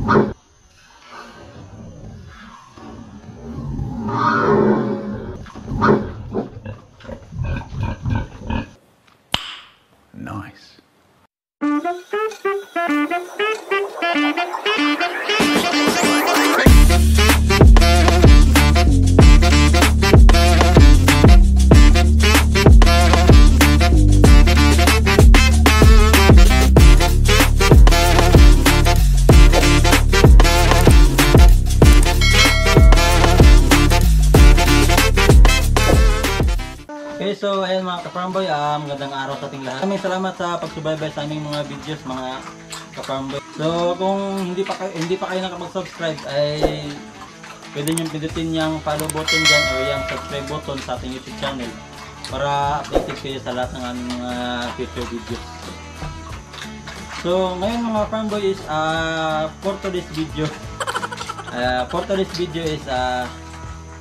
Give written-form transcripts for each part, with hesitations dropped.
Nice. Okay, so ayan mga ka-farmboy, magandang araw sa ating lahat. Maraming salamat sa pagsubaybay sa aming mga videos mga ka-farmboy. So kung hindi pa kayo nakapag-subscribe ay pwede nyo pindutin yung follow button dyan o yung subscribe button sa ating YouTube channel para updated kayo sa lahat ng aming mga future videos. So ngayon mga farmboy is for today's video is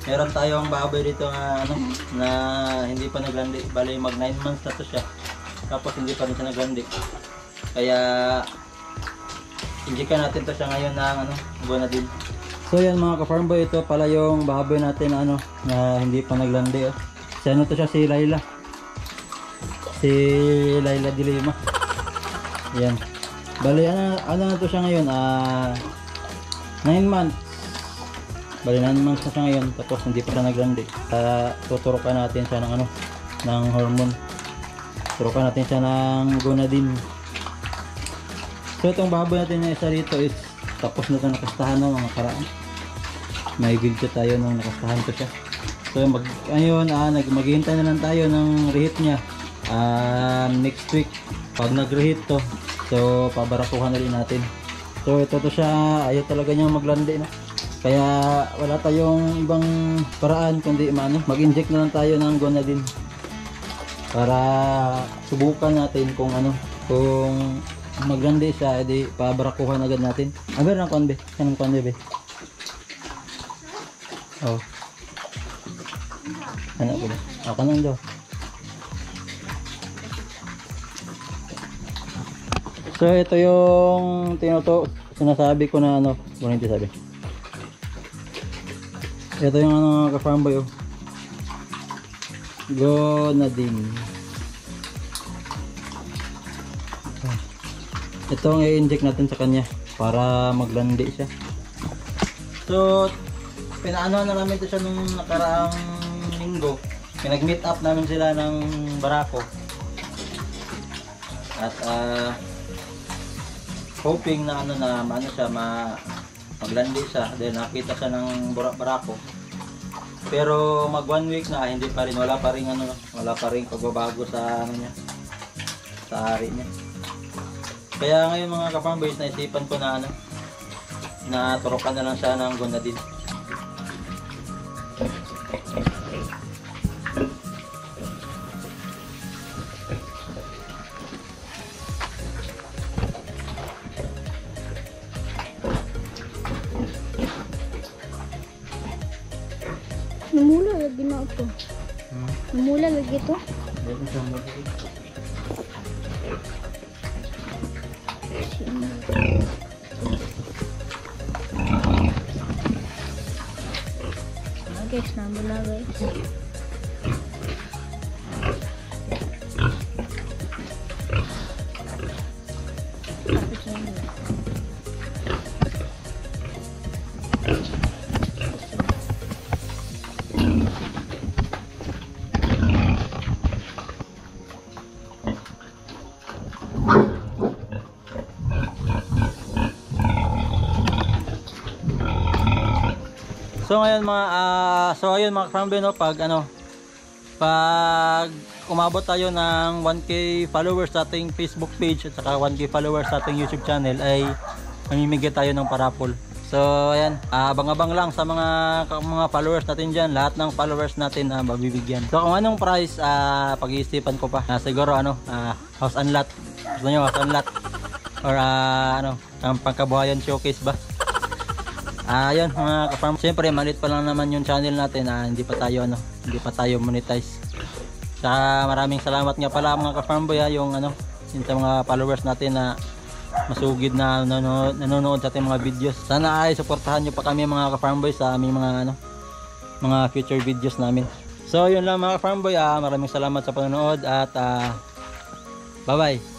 meron tayong baboy dito na hindi pa naglandi. Bali mag 9 months na to siya. Tapos hindi pa rin siya naglandi. Kaya injikan natin to siya ngayon ng Gonadin. So yan mga ka-farmboy, ito pala yung baboy natin na hindi pa naglandi. Si to siya, si Layla. Si Layla de Lima. Yan. Bali ano na to siya ngayon? 9 months. Bali 9 months na siya ngayon, tapos hindi pa siya naglandi. Tuturukan natin siya ng hormone. Tuturukan natin siya ng Gonadin. So itong baboy natin na isa rito is tapos na ito nakastahan ng mga karaan. May video tayo nung nakastahan ko siya. So maghihintay na lang tayo ng rehit niya next week. Pag nag-rehit to, so pabarakuhan na rin natin. So ito to siya, ayaw talaga niya maglandi na. Kaya wala tayong ibang paraan kundi mag-inject na lang tayo ng Gonadin para subukan natin kung maglandi siya, edi pabarakuhan agad natin. Aber ng konbe, kanang konbe be. Oh. Ano ba? Kanang daw. So ito yung sinasabi ko na bonito sabi. Ito yung ka-farmboy Gonadin. Ito ang i-inject natin sa kanya para maglandi siya. So pinaano na namin ito siya nung nakaraang linggo. Pinag-meet up namin sila ng barako. At hoping na siya maglandi siya, then nakita siya ng barako. Pero mag 1 week na hindi pa rin, wala pa ring pagbabago sa niya, sa ari niya. Kaya ngayon mga ka-farmboys, naisipan ko na turukan na lang siya ng Gonadin. Namula lagi na ito. Namula lagi ito. Guys, namula guys. So ngayon mga farmboy, pag umabot tayo ng 1K followers sa ating Facebook page at saka 1K followers sa ating YouTube channel ay mamimigay tayo ng parapol. So ayan, abang-abang lang sa mga followers natin diyan, lahat ng followers natin mabibigyan. So kung anong price pag-iisipan ko pa. Siguro house and lot. Gusto niyo house and lot or ang pangkabuhayan showcase ba? Ayun mga ka-farm, siyempre maliit pa lang naman yung channel natin, hindi pa tayo monetize. Saka maraming salamat nga pala mga ka-farmboy yung sa mga followers natin na masugid na nanonood sa ating mga videos. Sana ay suportahan nyo pa kami mga ka-farm boy sa aming mga mga future videos namin. So yun lang mga ka-farm boy, maraming salamat sa panonood at bye bye.